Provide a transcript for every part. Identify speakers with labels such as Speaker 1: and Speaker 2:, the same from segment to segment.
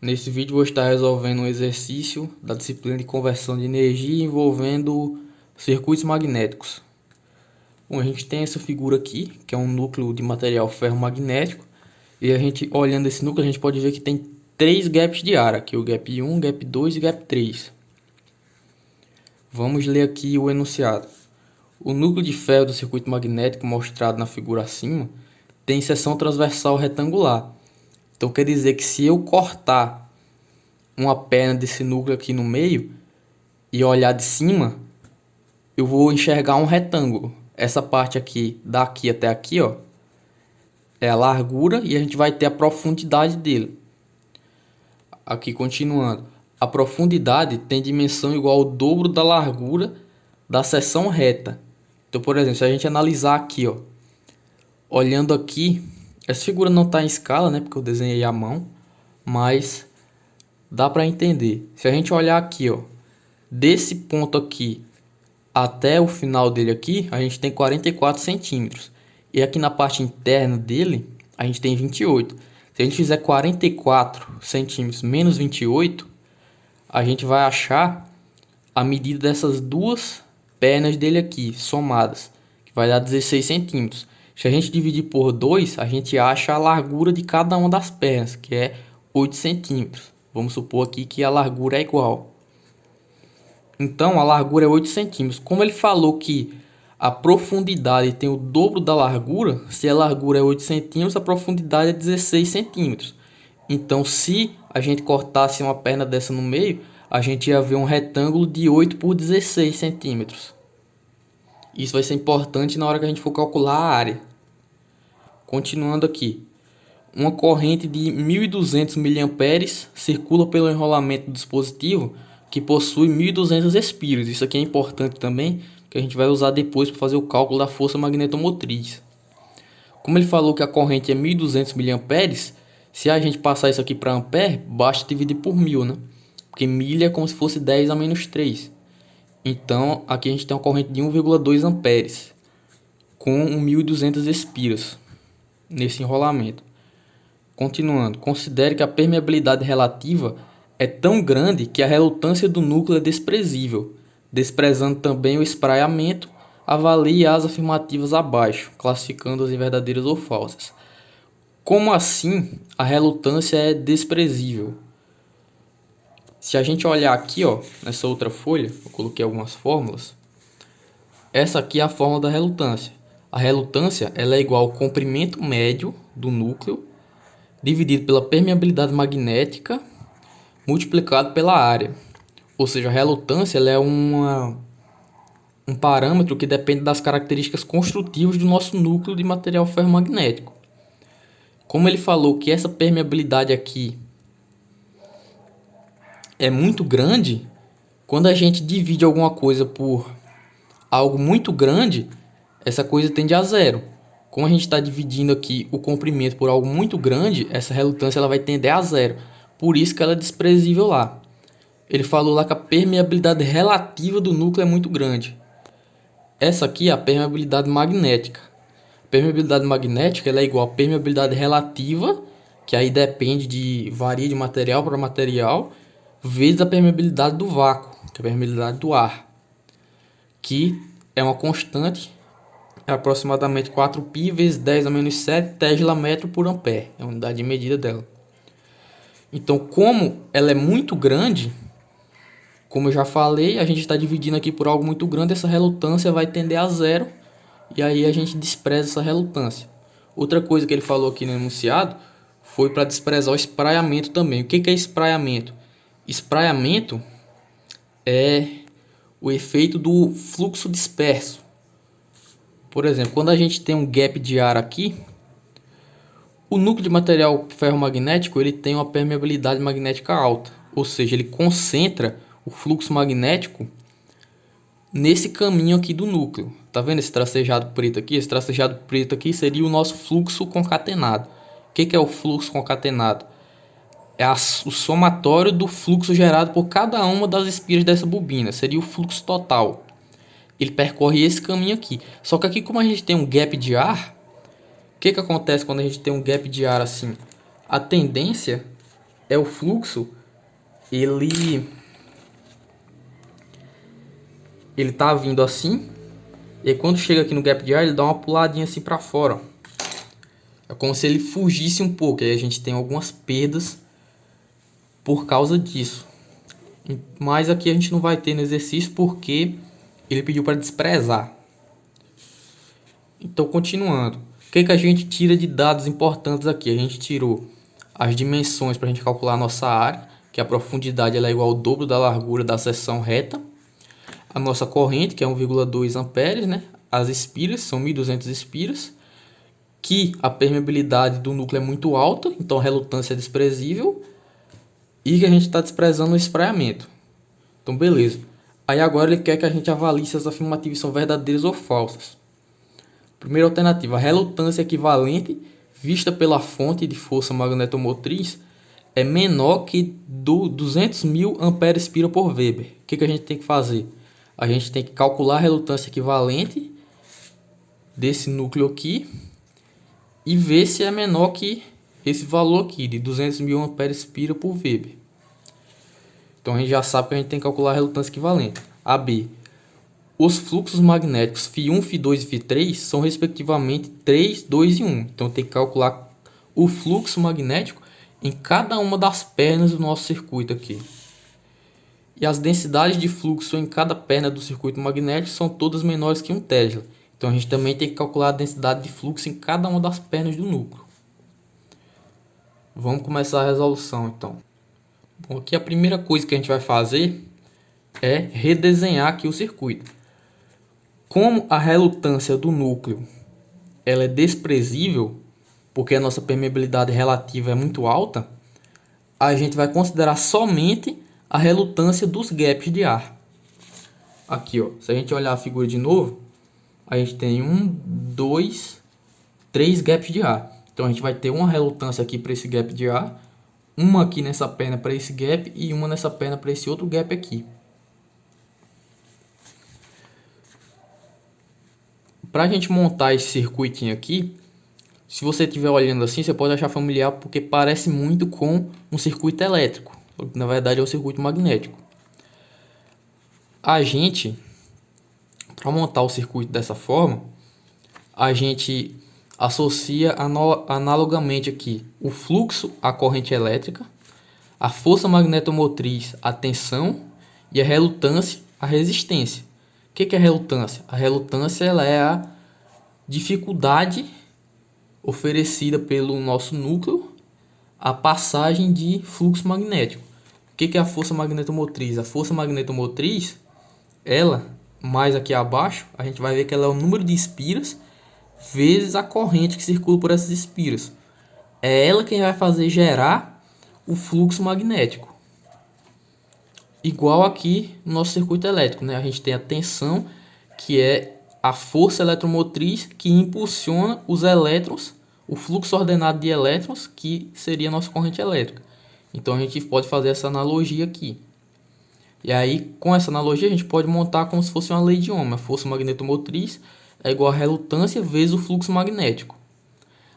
Speaker 1: Nesse vídeo vou estar resolvendo um exercício da disciplina de conversão de energia envolvendo circuitos magnéticos. Bom, a gente tem essa figura aqui, que é um núcleo de material ferromagnético, e a gente olhando esse núcleo a gente pode ver que tem três gaps de ar, aqui o gap 1, gap 2 e gap 3. Vamos ler aqui o enunciado. O núcleo de ferro do circuito magnético mostrado na figura acima tem seção transversal retangular. Então quer dizer que se eu cortar uma perna desse núcleo aqui no meio e olhar de cima, eu vou enxergar um retângulo. Essa parte aqui, daqui até aqui, ó, é a largura e a gente vai ter a profundidade dele. Aqui continuando. A profundidade tem dimensão igual ao dobro da largura da seção reta. Então, por exemplo, se a gente analisar aqui, ó, olhando aqui, essa figura não está em escala, né, porque eu desenhei à mão, mas dá para entender. Se a gente olhar aqui, ó, desse ponto aqui até o final dele aqui, a gente tem 44 centímetros. E aqui na parte interna dele, a gente tem 28. Se a gente fizer 44 centímetros menos 28, a gente vai achar a medida dessas duas pernas dele aqui, somadas, que vai dar 16 centímetros. Se a gente dividir por 2, a gente acha a largura de cada uma das pernas, que é 8 centímetros. Vamos supor aqui que a largura é igual. Então, a largura é 8 centímetros. Como ele falou que a profundidade tem o dobro da largura, se a largura é 8 centímetros, a profundidade é 16 centímetros. Então, se a gente cortasse uma perna dessa no meio, a gente ia ver um retângulo de 8 por 16 centímetros. Isso vai ser importante na hora que a gente for calcular a área. Continuando aqui. Uma corrente de 1.200 mA circula pelo enrolamento do dispositivo que possui 1.200 espiras. Isso aqui é importante também, que a gente vai usar depois para fazer o cálculo da força magnetomotriz. Como ele falou que a corrente é 1.200 mA, se a gente passar isso aqui para ampere, basta dividir por 1.000, né? Porque milha é como se fosse 10 a menos 3. Então, aqui a gente tem uma corrente de 1,2 amperes com 1.200 espiras nesse enrolamento. Continuando, considere que a permeabilidade relativa é tão grande que a relutância do núcleo é desprezível. Desprezando também o espraiamento, avalie as afirmativas abaixo, classificando-as em verdadeiras ou falsas. Como assim a relutância é desprezível? Se a gente olhar aqui, ó, nessa outra folha, eu coloquei algumas fórmulas. Essa aqui é a fórmula da relutância. A relutância ela é igual ao comprimento médio do núcleo dividido pela permeabilidade magnética multiplicado pela área. Ou seja, a relutância ela é um parâmetro que depende das características construtivas do nosso núcleo de material ferromagnético. Como ele falou que essa permeabilidade aqui é muito grande, quando a gente divide alguma coisa por algo muito grande, essa coisa tende a zero. Como a gente está dividindo aqui o comprimento por algo muito grande, essa relutância ela vai tender a zero. Por isso que ela é desprezível lá. Ele falou lá que a permeabilidade relativa do núcleo é muito grande. Essa aqui é a permeabilidade magnética. A permeabilidade magnética ela é igual à permeabilidade relativa, que aí varia de material para material, vezes a permeabilidade do vácuo, que é a permeabilidade do ar, que é uma constante, é aproximadamente 4π vezes 10 a menos 7 tesla metro por ampere, é a unidade de medida dela. Então, como ela é muito grande, como eu já falei, a gente está dividindo aqui por algo muito grande, essa relutância vai tender a zero, e aí a gente despreza essa relutância. Outra coisa que ele falou aqui no enunciado foi para desprezar o espraiamento também. O que é espraiamento? Espraiamento é o efeito do fluxo disperso. Por exemplo, quando a gente tem um gap de ar aqui, o núcleo de material ferromagnético ele tem uma permeabilidade magnética alta, ou seja, ele concentra o fluxo magnético nesse caminho aqui do núcleo. Tá vendo esse tracejado preto aqui? Esse tracejado preto aqui seria o nosso fluxo concatenado. O que é o fluxo concatenado? É o somatório do fluxo gerado por cada uma das espiras dessa bobina. Seria o fluxo total. Ele percorre esse caminho aqui. Só que aqui, como a gente tem um gap de ar, o que acontece quando a gente tem um gap de ar assim? A tendência é o fluxo, ele tá vindo assim, e aí quando chega aqui no gap de ar, ele dá uma puladinha assim para fora, ó. É como se ele fugisse um pouco, aí a gente tem algumas perdas por causa disso. Mas aqui a gente não vai ter no exercício porque ele pediu para desprezar. Então, continuando. O que a gente tira de dados importantes aqui? A gente tirou as dimensões para a gente calcular a nossa área, que a profundidade ela é igual ao dobro da largura da seção reta. A nossa corrente, que é 1,2 amperes, né? As espiras, são 1.200 espiras. Que a permeabilidade do núcleo é muito alta, então a relutância é desprezível. E que a gente está desprezando o espraiamento. Então, beleza. Aí agora ele quer que a gente avalie se as afirmativas são verdadeiras ou falsas. Primeira alternativa, a relutância equivalente vista pela fonte de força magnetomotriz é menor que 200.000 ampere-espira por Weber. O que a gente tem que fazer? A gente tem que calcular a relutância equivalente desse núcleo aqui e ver se é menor que esse valor aqui de 200.000 ampere-espira por Weber. Então a gente já sabe que a gente tem que calcular a relutância equivalente. AB. Os fluxos magnéticos Φ1, Φ2 e Φ3 são respectivamente 3, 2 e 1. Então tem que calcular o fluxo magnético em cada uma das pernas do nosso circuito aqui. E as densidades de fluxo em cada perna do circuito magnético são todas menores que 1 Tesla. Então a gente também tem que calcular a densidade de fluxo em cada uma das pernas do núcleo. Vamos começar a resolução então. Bom, aqui a primeira coisa que a gente vai fazer é redesenhar aqui o circuito. Como a relutância do núcleo ela é desprezível, porque a nossa permeabilidade relativa é muito alta, a gente vai considerar somente a relutância dos gaps de ar. Aqui, ó, se a gente olhar a figura de novo, a gente tem 1, 2, 3 gaps de ar. Então a gente vai ter uma relutância aqui para esse gap de ar, uma aqui nessa perna para esse gap e uma nessa perna para esse outro gap aqui. Para a gente montar esse circuitinho aqui, se você estiver olhando assim, você pode achar familiar porque parece muito com um circuito elétrico. Na verdade é um circuito magnético. A gente, para montar o circuito dessa forma, a gente associa analogamente aqui o fluxo à corrente elétrica, a força magnetomotriz à tensão e a relutância à resistência. O que é a relutância? A relutância ela é a dificuldade oferecida pelo nosso núcleo à passagem de fluxo magnético. O que é a força magnetomotriz? A força magnetomotriz, ela, mais aqui abaixo, a gente vai ver que ela é o número de espiras vezes a corrente que circula por essas espiras. É ela quem vai fazer gerar o fluxo magnético. Igual aqui no nosso circuito elétrico, né? A gente tem a tensão, que é a força eletromotriz que impulsiona os elétrons, o fluxo ordenado de elétrons, que seria a nossa corrente elétrica. Então a gente pode fazer essa analogia aqui. E aí, com essa analogia, a gente pode montar como se fosse uma lei de Ohm. A força magnetomotriz é igual a relutância vezes o fluxo magnético.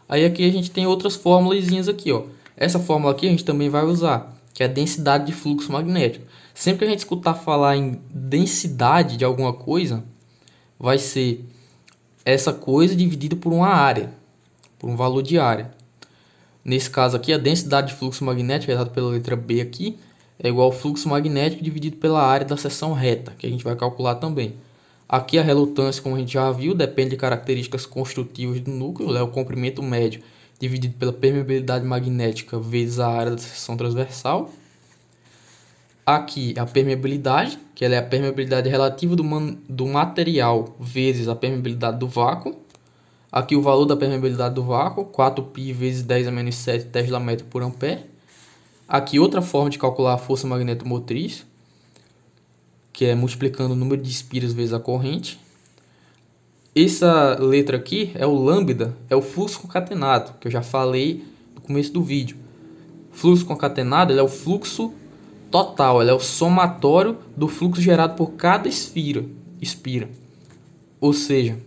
Speaker 1: Aí aqui a gente tem outras fórmulas aqui, ó. Essa fórmula aqui a gente também vai usar, que é a densidade de fluxo magnético. Sempre que a gente escutar falar em densidade de alguma coisa, vai ser essa coisa dividida por uma área, por um valor de área. Nesse caso aqui, a densidade de fluxo magnético, é dada pela letra B aqui, é igual ao fluxo magnético dividido pela área da seção reta, que a gente vai calcular também. Aqui a relutância, como a gente já viu, depende de características construtivas do núcleo, é o comprimento médio dividido pela permeabilidade magnética vezes a área da seção transversal. Aqui a permeabilidade, que ela é a permeabilidade relativa do material vezes a permeabilidade do vácuo. Aqui o valor da permeabilidade do vácuo, 4π vezes 10 a menos 7 Tesla metro por ampere. Aqui outra forma de calcular a força magnetomotriz, que é multiplicando o número de espiras vezes a corrente. Essa letra aqui é o lambda, é o fluxo concatenado, que eu já falei no começo do vídeo. O fluxo concatenado ele é o fluxo total, ele é o somatório do fluxo gerado por cada espira. Ou seja,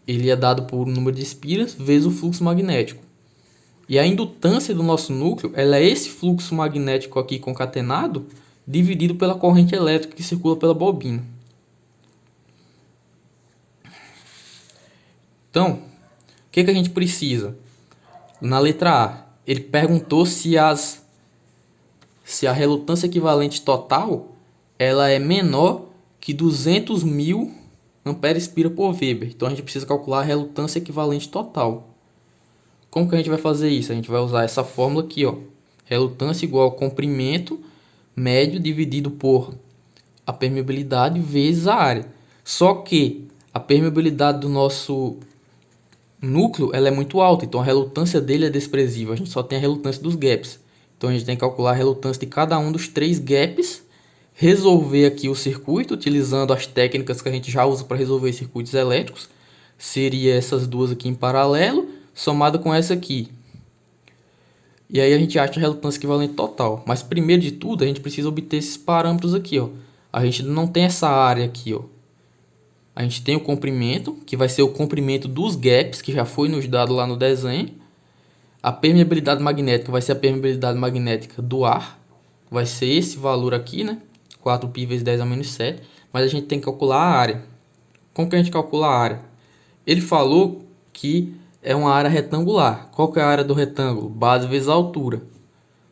Speaker 1: ele é dado por um número de espiras vezes o fluxo magnético. E a indutância do nosso núcleo, ela é esse fluxo magnético aqui concatenado, dividido pela corrente elétrica que circula pela bobina. Então, o que a gente precisa? Na letra A, ele perguntou se a relutância equivalente total ela é menor que 200.000 ampere-espira por Weber. Então a gente precisa calcular a relutância equivalente total. Como que a gente vai fazer isso? A gente vai usar essa fórmula aqui, ó. Relutância igual ao comprimento médio dividido por a permeabilidade vezes a área. Só que a permeabilidade do nosso núcleo ela é muito alta, então a relutância dele é desprezível. A gente só tem a relutância dos gaps. Então a gente tem que calcular a relutância de cada um dos 3 gaps, resolver aqui o circuito utilizando as técnicas que a gente já usa para resolver circuitos elétricos. Seria essas duas aqui em paralelo, somada com essa aqui. E aí a gente acha a relutância equivalente total. Mas primeiro de tudo, a gente precisa obter esses parâmetros aqui, ó. A gente não tem essa área aqui, ó. A gente tem o comprimento, que vai ser o comprimento dos gaps, que já foi nos dado lá no desenho. A permeabilidade magnética vai ser a permeabilidade magnética do ar. Vai ser esse valor aqui, né? 4π vezes 10 a menos 7. Mas a gente tem que calcular a área. Como que a gente calcula a área? Ele falou que é uma área retangular. Qual que é a área do retângulo? Base vezes a altura.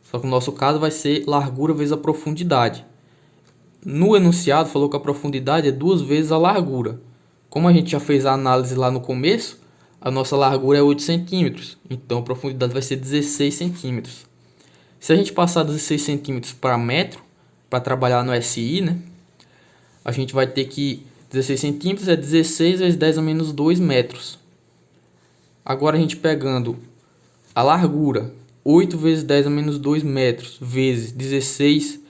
Speaker 1: Só que no nosso caso vai ser largura vezes a profundidade. No enunciado falou que a profundidade é 2 vezes a largura. Como a gente já fez a análise lá no começo, a nossa largura é 8 centímetros. Então a profundidade vai ser 16 centímetros. Se a gente passar 16 centímetros para metro, para trabalhar no SI, né? A gente vai ter que 16 centímetros é 16 vezes 10 a menos 2 metros. Agora a gente pegando a largura, 8 vezes 10 a menos 2 metros, vezes 16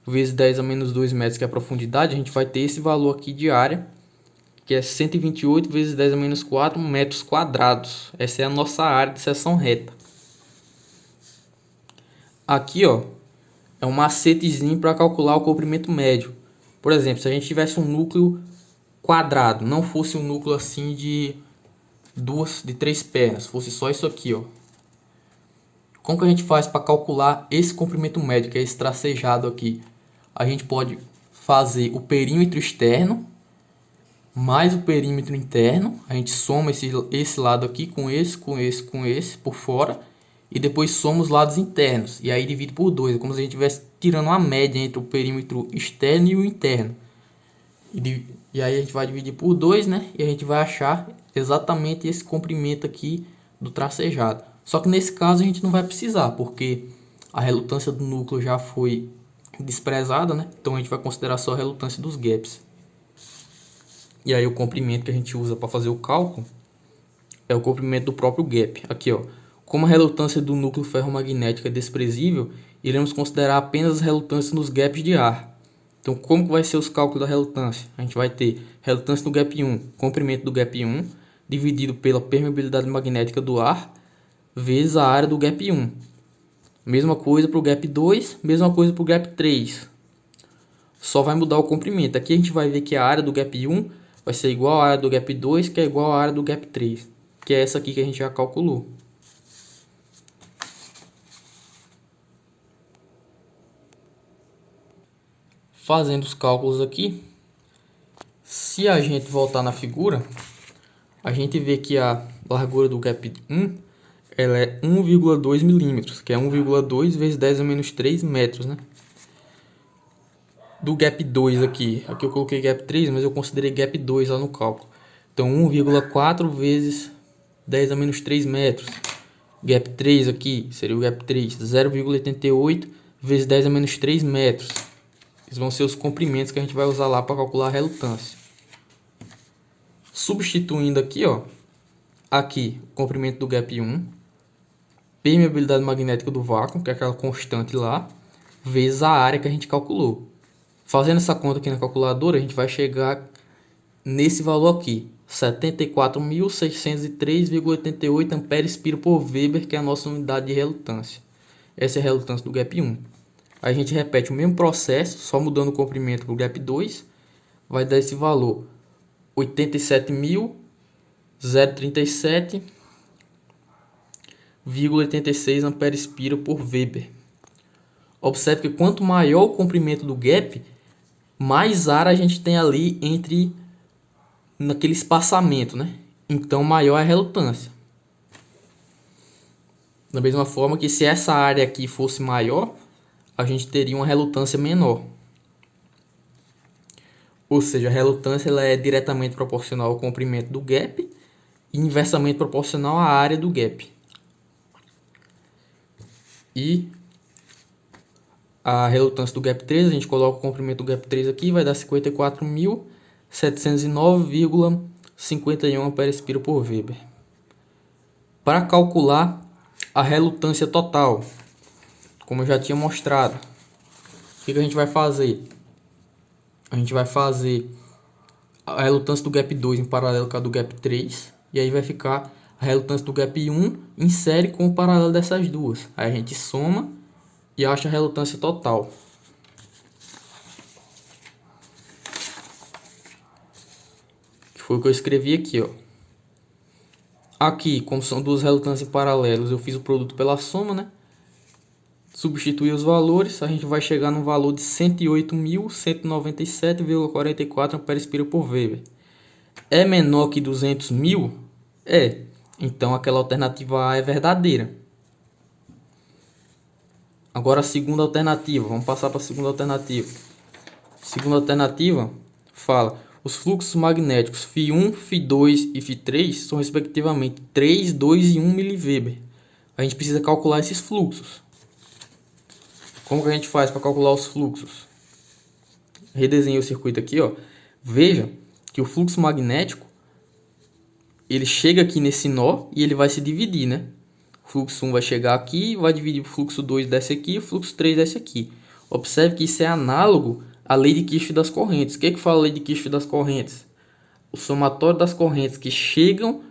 Speaker 1: vezes 10 a menos 2 metros, que é a profundidade, a gente vai ter esse valor aqui de área, que é 128 vezes 10 a menos 4 metros quadrados. Essa é a nossa área de seção reta. Aqui, ó, é um macetezinho para calcular o comprimento médio. Por exemplo, se a gente tivesse um núcleo quadrado, não fosse um núcleo assim de 3 pernas, fosse só isso aqui, ó. Como que a gente faz para calcular esse comprimento médio, que é esse tracejado aqui? A gente pode fazer o perímetro externo mais o perímetro interno. A gente soma esse lado aqui com esse por fora. E depois soma os lados internos. E aí divide por 2. É como se a gente estivesse tirando uma média entre o perímetro externo e o interno. E aí a gente vai dividir por 2, né? E a gente vai achar exatamente esse comprimento aqui do tracejado. Só que nesse caso a gente não vai precisar, porque a relutância do núcleo já foi desprezada, né? Então a gente vai considerar só a relutância dos gaps. E aí o comprimento que a gente usa para fazer o cálculo é o comprimento do próprio gap. Aqui, ó. Como a relutância do núcleo ferromagnético é desprezível, iremos considerar apenas as relutâncias nos gaps de ar. Então, como que vai ser os cálculos da relutância? A gente vai ter relutância no gap 1, comprimento do gap 1, dividido pela permeabilidade magnética do ar, vezes a área do gap 1. Mesma coisa para o gap 2, mesma coisa para o gap 3. Só vai mudar o comprimento. Aqui a gente vai ver que a área do gap 1 vai ser igual à área do gap 2, que é igual à área do gap 3, que é essa aqui que a gente já calculou. Fazendo os cálculos aqui, se a gente voltar na figura, a gente vê que a largura do gap 1 ela é 1,2 milímetros, que é 1,2 vezes 10 a menos 3 metros, né? Do gap 2 aqui eu coloquei gap 3, mas eu considerei gap 2 lá no cálculo. Então 1,4 vezes 10 a menos 3 metros. Gap 3 aqui seria o gap 3, 0,88 vezes 10 a menos 3 metros. Esses vão ser os comprimentos que a gente vai usar lá para calcular a relutância. Substituindo aqui, ó, aqui o comprimento do gap 1, permeabilidade magnética do vácuo, que é aquela constante lá, vezes a área que a gente calculou. Fazendo essa conta aqui na calculadora, a gente vai chegar nesse valor aqui, 74.603,88 ampere-espira por Weber, que é a nossa unidade de relutância. Essa é a relutância do gap 1. Aí a gente repete o mesmo processo, só mudando o comprimento para o gap 2, vai dar esse valor, 87.037 0,86 ampere-espira por Weber. Observe que quanto maior o comprimento do gap, mais ar a gente tem ali naquele espaçamento, né? Então maior é a relutância. Da mesma forma que se essa área aqui fosse maior, a gente teria uma relutância menor. Ou seja, a relutância ela é diretamente proporcional ao comprimento do gap e inversamente proporcional à área do gap. E a relutância do gap 3, a gente coloca o comprimento do gap 3 aqui, vai dar 54.709,51 ampere-espira por Weber. Para calcular a relutância total, como eu já tinha mostrado, o que a gente vai fazer? A gente vai fazer a relutância do gap 2 em paralelo com a do gap 3, e aí vai ficar a relutância do gap 1 em série com o paralelo dessas duas. Aí a gente soma e acha a relutância total. Que foi o que eu escrevi aqui, ó. Aqui, como são duas relutâncias em paralelos, eu fiz o produto pela soma, né? Substituir os valores, a gente vai chegar no valor de 108.197,44 ampere-espira por Weber. É menor que 200.000? É. Então aquela alternativa A é verdadeira. Agora a segunda alternativa, vamos passar para a segunda alternativa. Segunda alternativa fala: os fluxos magnéticos Φ1, Φ2 e Φ3 são respectivamente 3, 2 e 1 mV. A gente precisa calcular esses fluxos. Como que a gente faz para calcular os fluxos? Redesenhei o circuito aqui, ó. Veja que o fluxo magnético ele chega aqui nesse nó e ele vai se dividir, né? O fluxo 1 vai chegar aqui, vai dividir o fluxo 2 desce aqui, o fluxo 3 desce aqui. Observe que isso é análogo à lei de Kirchhoff das correntes. O que fala a lei de Kirchhoff das correntes? O somatório das correntes que chegam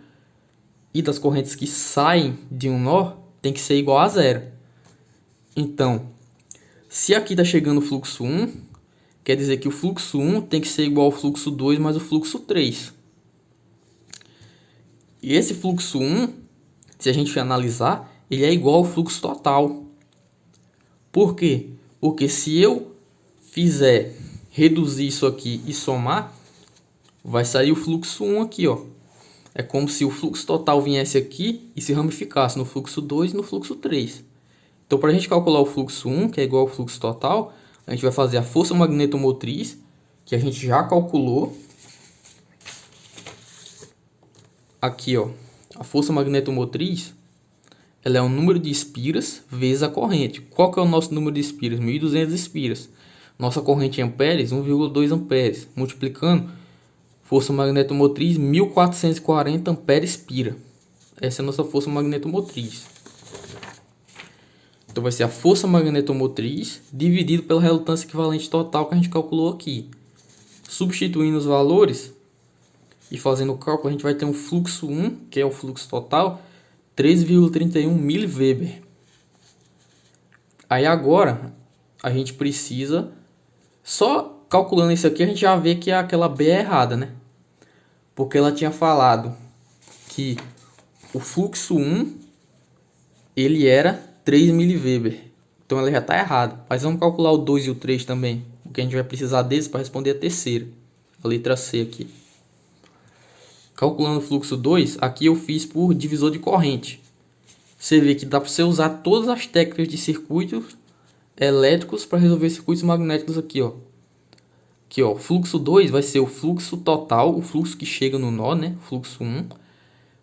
Speaker 1: e das correntes que saem de um nó tem que ser igual a zero. Então, se aqui está chegando o fluxo 1, quer dizer que o fluxo 1 tem que ser igual ao fluxo 2 mais o fluxo 3. E esse fluxo 1, se a gente analisar, ele é igual ao fluxo total. Por quê? Porque se eu fizer reduzir isso aqui e somar, vai sair o fluxo 1 aqui, ó. É como se o fluxo total viesse aqui e se ramificasse no fluxo 2 e no fluxo 3. Então, para a gente calcular o fluxo 1, que é igual ao fluxo total, a gente vai fazer a força magnetomotriz, que a gente já calculou. Aqui, ó, a força magnetomotriz, ela é o número de espiras vezes a corrente. Qual que é o nosso número de espiras? 1.200 espiras. Nossa corrente em amperes, 1,2 amperes. Multiplicando, força magnetomotriz, 1.440 ampere-espira. Essa é a nossa força magnetomotriz. Então vai ser a força magnetomotriz dividido pela relutância equivalente total que a gente calculou aqui. Substituindo os valores e fazendo o cálculo, a gente vai ter um fluxo 1, que é o fluxo total, 3,31 mV. Aí agora a gente precisa, só calculando isso aqui, a gente já vê que aquela B é errada, né? Porque ela tinha falado que o fluxo 1 ele era 3 mV. Então ela já está errada. Mas vamos calcular o 2 e o 3 também, porque a gente vai precisar deles para responder a terceira, a letra C aqui. Calculando o fluxo 2, aqui eu fiz por divisor de corrente. Você vê que dá para você usar todas as técnicas de circuitos elétricos para resolver circuitos magnéticos aqui, ó. Aqui, ó, o fluxo 2 vai ser o fluxo total, o fluxo que chega no nó, né? Fluxo 1,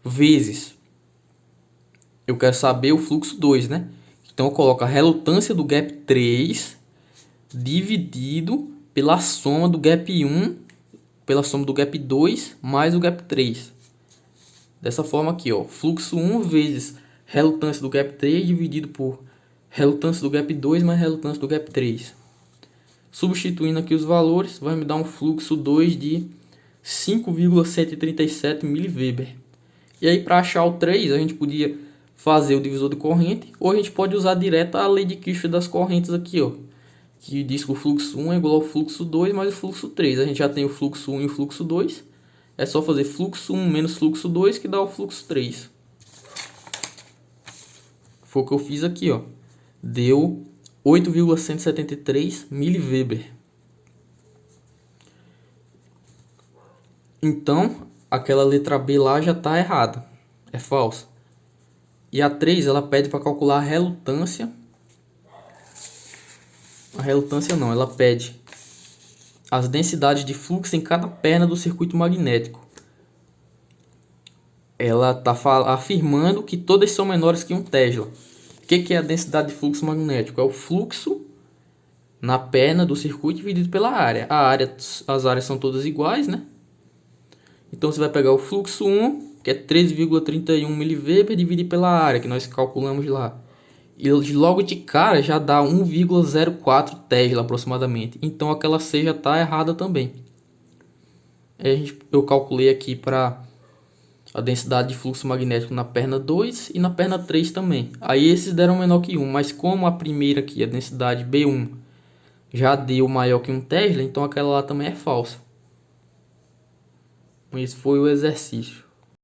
Speaker 1: vezes. Eu quero saber o fluxo 2, né? Então eu coloco a relutância do gap 3 dividido pela soma do gap 1, pela soma do gap 2 mais o gap 3. Dessa forma aqui, ó, fluxo 1 vezes relutância do gap 3 dividido por relutância do gap 2 mais relutância do gap 3. Substituindo aqui os valores, vai me dar um fluxo 2 de 5,137 mV. E aí, para achar o 3, a gente podia fazer o divisor de corrente, ou a gente pode usar direto a lei de Kirchhoff das correntes aqui, ó, que diz que o fluxo 1 é igual ao fluxo 2 mais o fluxo 3. A gente já tem o fluxo 1 e o fluxo 2. É só fazer fluxo 1 menos fluxo 2 que dá o fluxo 3. Foi o que eu fiz aqui, ó. Deu 8,173 miliweber. Então, aquela letra B lá já está errada. É falsa. E a 3, ela pede para calcular a relutância. A relutância não, ela pede as densidades de fluxo em cada perna do circuito magnético. Ela está afirmando que todas são menores que 1 Tesla. O que é a densidade de fluxo magnético? É o fluxo na perna do circuito dividido pela área. As áreas são todas iguais, né? Então você vai pegar o fluxo 1, que é 13,31 miliweber, dividir pela área, que nós calculamos lá. E logo de cara já dá 1,04 Tesla aproximadamente. Então aquela C já está errada também. Eu calculei aqui para a densidade de fluxo magnético na perna 2 e na perna 3 também. Aí esses deram menor que 1, mas como a primeira aqui, a densidade B1, já deu maior que 1 Tesla, então aquela lá também é falsa. Esse foi o exercício.